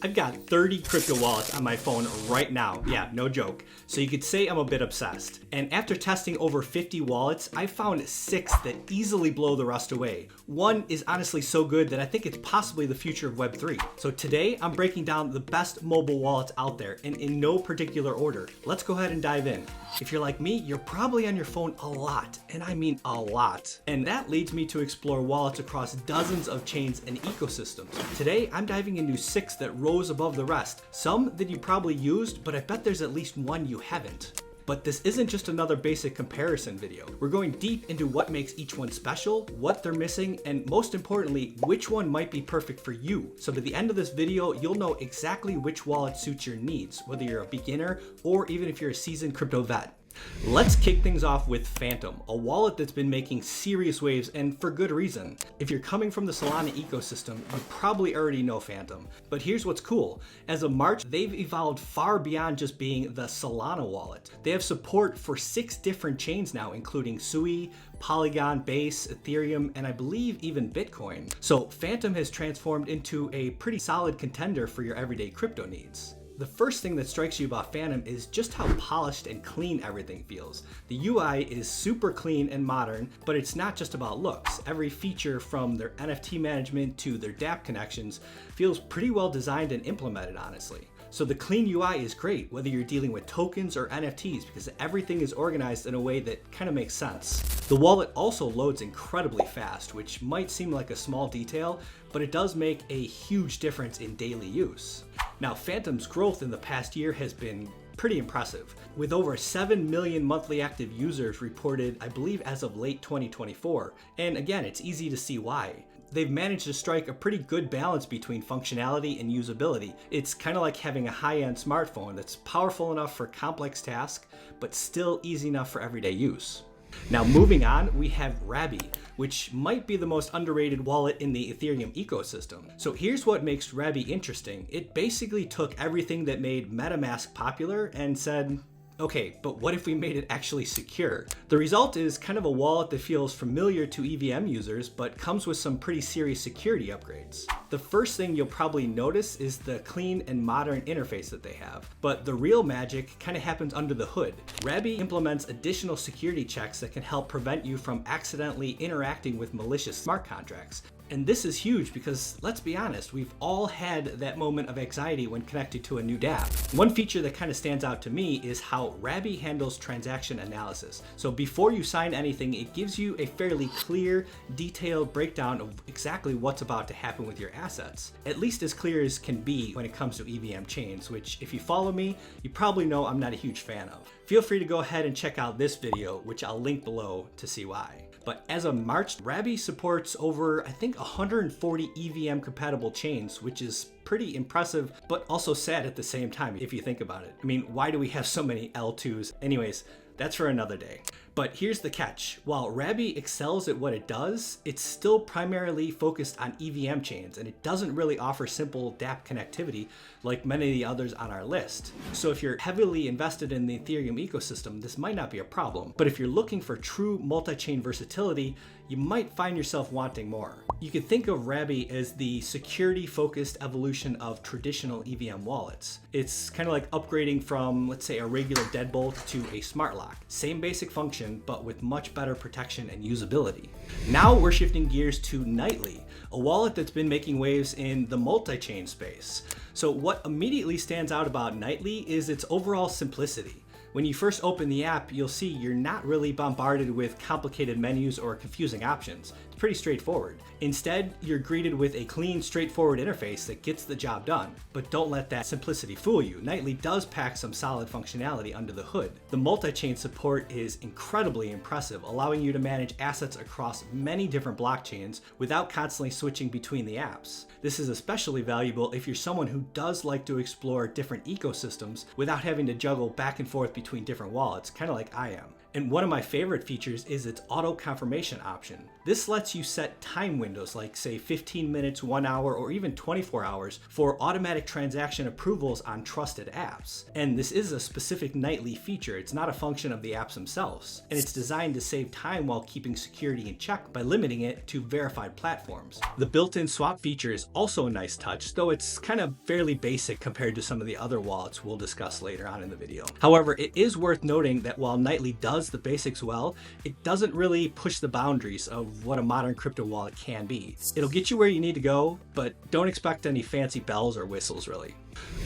I've got 30 crypto wallets on my phone right now. Yeah, no joke. So you could say I'm a bit obsessed. And after testing over 50 wallets, I found 6 that easily blow the rest away. One is honestly so good that I think it's possibly the future of Web3. So today I'm breaking down the best mobile wallets out there, and in no particular order. Let's go ahead and dive in. If you're like me, you're probably on your phone a lot, and I mean a lot. And that leads me to explore wallets across dozens of chains and ecosystems. Today, I'm diving into 6 that rose above the rest. Some that you probably used, but I bet there's at least one you haven't. But this isn't just another basic comparison video. We're going deep into what makes each one special, what they're missing, and most importantly, which one might be perfect for you. So by the end of this video, you'll know exactly which wallet suits your needs, whether you're a beginner or even if you're a seasoned crypto vet. Let's kick things off with Phantom, a wallet that's been making serious waves, and for good reason. If you're coming from the Solana ecosystem, you probably already know Phantom. But here's what's cool. As of March, they've evolved far beyond just being the Solana wallet. They have support for 6 different chains now, including Sui, Polygon, Base, Ethereum, and I believe even Bitcoin. So Phantom has transformed into a pretty solid contender for your everyday crypto needs. The first thing that strikes you about Phantom is just how polished and clean everything feels. The UI is super clean and modern, but it's not just about looks. Every feature from their NFT management to their dApp connections feels pretty well designed and implemented, honestly. So the clean UI is great, whether you're dealing with tokens or NFTs, because everything is organized in a way that kind of makes sense. The wallet also loads incredibly fast, which might seem like a small detail, but it does make a huge difference in daily use. Now, Phantom's growth in the past year has been pretty impressive, with over 7 million monthly active users reported, I believe, as of late 2024. And again, it's easy to see why. They've managed to strike a pretty good balance between functionality and usability. It's kind of like having a high-end smartphone that's powerful enough for complex tasks, but still easy enough for everyday use. Now moving on, we have Rabby, which might be the most underrated wallet in the Ethereum ecosystem. So here's what makes Rabby interesting. It basically took everything that made MetaMask popular and said, okay, but what if we made it actually secure? The result is kind of a wallet that feels familiar to EVM users, but comes with some pretty serious security upgrades. The first thing you'll probably notice is the clean and modern interface that they have, but the real magic kind of happens under the hood. Rabby implements additional security checks that can help prevent you from accidentally interacting with malicious smart contracts. And this is huge because, let's be honest, we've all had that moment of anxiety when connected to a new dApp. One feature that kind of stands out to me is how Rabby handles transaction analysis. So before you sign anything, it gives you a fairly clear, detailed breakdown of exactly what's about to happen with your assets. At least as clear as can be when it comes to EVM chains, which if you follow me, you probably know I'm not a huge fan of. Feel free to go ahead and check out this video, which I'll link below to see why. But as of March, Rabby supports over, I think, 140 EVM compatible chains, which is pretty impressive, but also sad at the same time, if you think about it. I mean, why do we have so many L2s? Anyways, that's for another day. But here's the catch. While Rabby excels at what it does, it's still primarily focused on EVM chains, and it doesn't really offer simple dApp connectivity like many of the others on our list. So if you're heavily invested in the Ethereum ecosystem, this might not be a problem. But if you're looking for true multi-chain versatility, you might find yourself wanting more. You could think of Rabby as the security-focused evolution of traditional EVM wallets. It's kind of like upgrading from, let's say, a regular deadbolt to a smart lock. Same basic function, but with much better protection and usability. Now we're shifting gears to Nightly, a wallet that's been making waves in the multi-chain space. So what immediately stands out about Nightly is its overall simplicity. When you first open the app, you'll see you're not really bombarded with complicated menus or confusing options. It's pretty straightforward. Instead, you're greeted with a clean, straightforward interface that gets the job done. But don't let that simplicity fool you. Nightly does pack some solid functionality under the hood. The multi-chain support is incredibly impressive, allowing you to manage assets across many different blockchains without constantly switching between the apps. This is especially valuable if you're someone who does like to explore different ecosystems without having to juggle back and forth between different wallets, kind of like I am. And one of my favorite features is its auto confirmation option. This lets you set time windows like say 15 minutes, 1 hour, or even 24 hours for automatic transaction approvals on trusted apps. And this is a specific nightly feature. It's not a function of the apps themselves. And it's designed to save time while keeping security in check by limiting it to verified platforms. The built-in swap feature is also a nice touch, though it's kind of fairly basic compared to some of the other wallets we'll discuss later on in the video. However, it is worth noting that while Nightly does the basics well, it doesn't really push the boundaries of what a modern crypto wallet can be. It'll get you where you need to go, but don't expect any fancy bells or whistles really.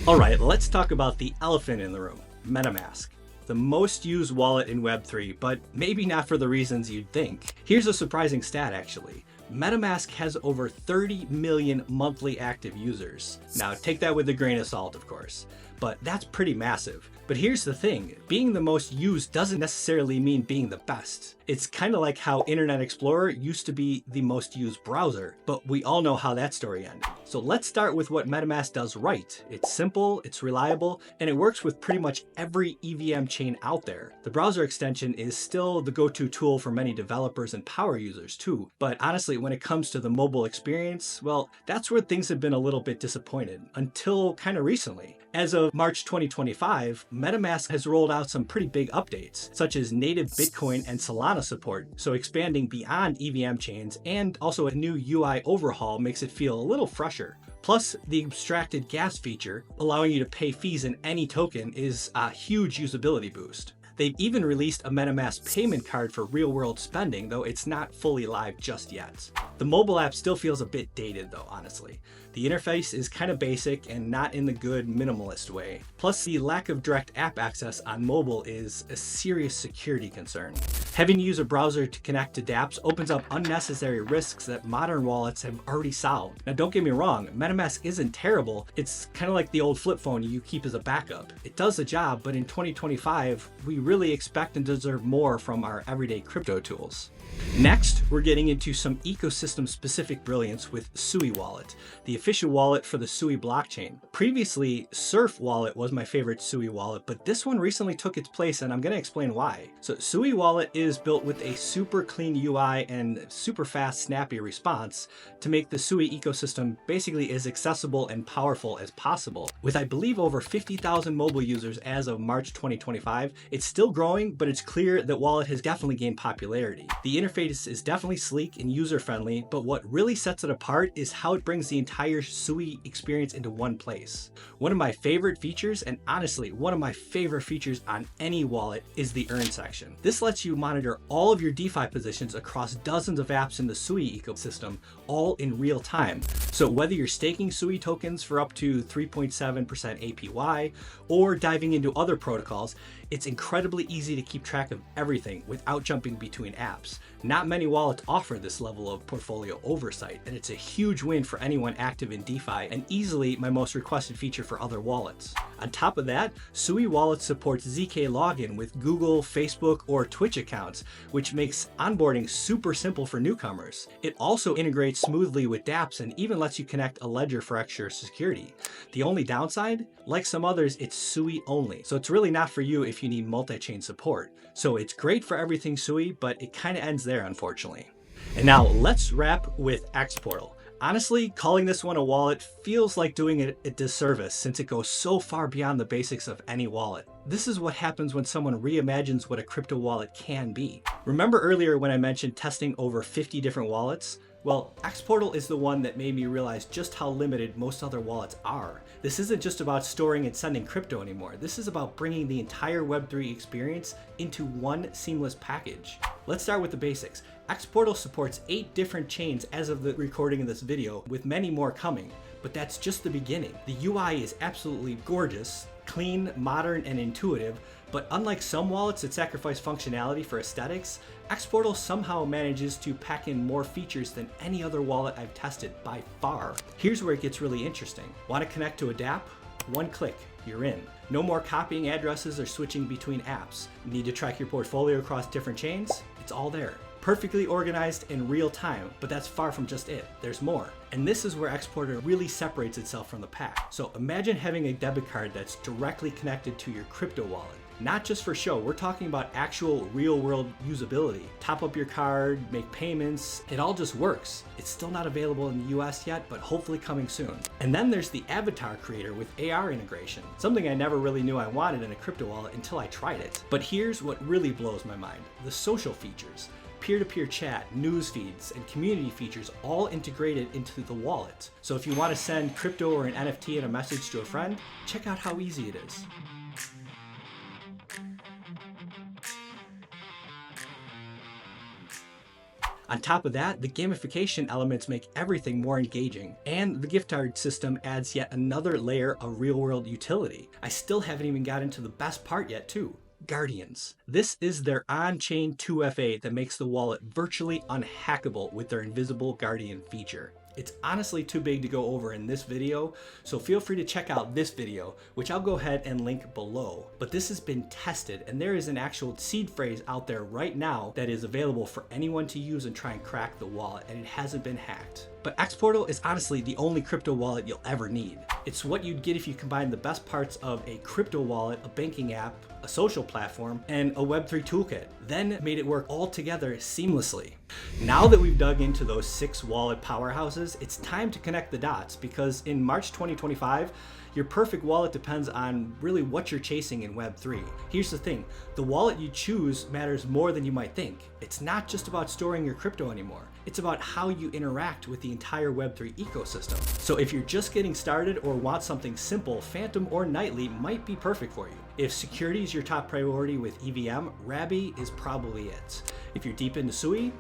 Alright, let's talk about the elephant in the room, MetaMask. The most used wallet in Web3, but maybe not for the reasons you'd think. Here's a surprising stat actually. MetaMask has over 30 million monthly active users. Now take that with a grain of salt, of course, but that's pretty massive. But here's the thing, being the most used doesn't necessarily mean being the best. It's kind of like how Internet Explorer used to be the most used browser, but we all know how that story ended. So let's start with what MetaMask does right. It's simple, it's reliable, and it works with pretty much every EVM chain out there. The browser extension is still the go-to tool for many developers and power users too, but honestly, when it comes to the mobile experience, well, that's where things have been a little bit disappointed, until kind of recently. As of March 2025, MetaMask has rolled out some pretty big updates, such as native Bitcoin and Solana support, so expanding beyond EVM chains, and also a new UI overhaul makes it feel a little fresher. Plus, the abstracted gas feature, allowing you to pay fees in any token, is a huge usability boost. They've even released a MetaMask payment card for real-world spending, though it's not fully live just yet. The mobile app still feels a bit dated though, honestly. The interface is kind of basic and not in the good minimalist way. Plus, the lack of direct app access on mobile is a serious security concern. Having to use a browser to connect to dApps opens up unnecessary risks that modern wallets have already solved. Now don't get me wrong, MetaMask isn't terrible. It's kind of like the old flip phone you keep as a backup. It does the job, but in 2025, we really expect and deserve more from our everyday crypto tools. Next, we're getting into some ecosystem-specific brilliance with Sui Wallet, the official wallet for the Sui blockchain. Previously, Surf Wallet was my favorite Sui wallet, but this one recently took its place, and I'm going to explain why. So Sui Wallet is built with a super clean UI and super fast, snappy response to make the Sui ecosystem basically as accessible and powerful as possible. With I believe over 50,000 mobile users as of March 2025, it's still growing, but it's clear that Wallet has definitely gained popularity. The interface is definitely sleek and user-friendly, but what really sets it apart is how it brings the entire Sui experience into one place. One of my favorite features, and honestly one of my favorite features on any wallet, is the Earn section. This lets you monitor all of your DeFi positions across dozens of apps in the Sui ecosystem, all in real time. So whether you're staking Sui tokens for up to 3.7% APY or diving into other protocols, it's incredibly easy to keep track of everything without jumping between apps. Not many wallets offer this level of portfolio oversight, and it's a huge win for anyone active in DeFi and easily my most requested feature for other wallets. On top of that, Sui Wallet supports ZK login with Google, Facebook, or Twitch accounts, which makes onboarding super simple for newcomers. It also integrates smoothly with dApps and even lets you connect a ledger for extra security. The only downside? Like some others, it's Sui only, so it's really not for you if you need multi-chain support. So it's great for everything Sui, but it kind of ends there, unfortunately. And now let's wrap with xPortal. Honestly, calling this one a wallet feels like doing it a disservice since it goes so far beyond the basics of any wallet. This is what happens when someone reimagines what a crypto wallet can be. Remember earlier when I mentioned testing over 50 different wallets? Well, xPortal is the one that made me realize just how limited most other wallets are. This isn't just about storing and sending crypto anymore. This is about bringing the entire Web3 experience into one seamless package. Let's start with the basics. xPortal supports 8 different chains as of the recording of this video, with many more coming, but that's just the beginning. The UI is absolutely gorgeous, clean, modern, and intuitive, but unlike some wallets that sacrifice functionality for aesthetics, xPortal somehow manages to pack in more features than any other wallet I've tested by far. Here's where it gets really interesting. Want to connect to a dApp? One click, you're in. No more copying addresses or switching between apps. Need to track your portfolio across different chains? It's all there. Perfectly organized in real time, but that's far from just it. There's more. And this is where xPortal really separates itself from the pack. So imagine having a debit card that's directly connected to your crypto wallet. Not just for show, we're talking about actual real world usability. Top up your card, make payments, it all just works. It's still not available in the US yet, but hopefully coming soon. And then there's the avatar creator with AR integration, something I never really knew I wanted in a crypto wallet until I tried it. But here's what really blows my mind, the social features. Peer-to-peer chat, news feeds, and community features all integrated into the wallet. So if you want to send crypto or an NFT in a message to a friend, check out how easy it is. On top of that, the gamification elements make everything more engaging, and the gift card system adds yet another layer of real-world utility. I still haven't even got into the best part yet too. Guardians. This is their on-chain 2FA that makes the wallet virtually unhackable with their invisible Guardian feature. It's honestly too big to go over in this video, so feel free to check out this video, which I'll go ahead and link below. But this has been tested, and there is an actual seed phrase out there right now that is available for anyone to use and try and crack the wallet, and it hasn't been hacked. But xPortal is honestly the only crypto wallet you'll ever need. It's what you'd get if you combine the best parts of a crypto wallet, a banking app, a social platform, and a Web3 toolkit, then made it work all together seamlessly. Now that we've dug into those 6 wallet powerhouses, it's time to connect the dots, because in March 2025, your perfect wallet depends on really what you're chasing in Web3. Here's the thing, the wallet you choose matters more than you might think. It's not just about storing your crypto anymore. It's about how you interact with the entire Web3 ecosystem. So if you're just getting started or want something simple, Phantom or Nightly might be perfect for you. If security is your top priority with EVM, Rabby is probably it. If you're deep into Sui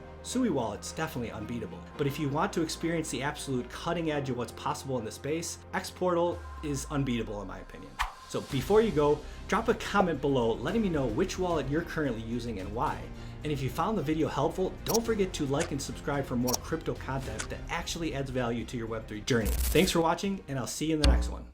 Wallet's definitely unbeatable. But if you want to experience the absolute cutting edge of what's possible in the space, xPortal is unbeatable in my opinion. So before you go, drop a comment below letting me know which wallet you're currently using and why. And if you found the video helpful, don't forget to like and subscribe for more crypto content that actually adds value to your Web3 journey. Thanks for watching, and I'll see you in the next one.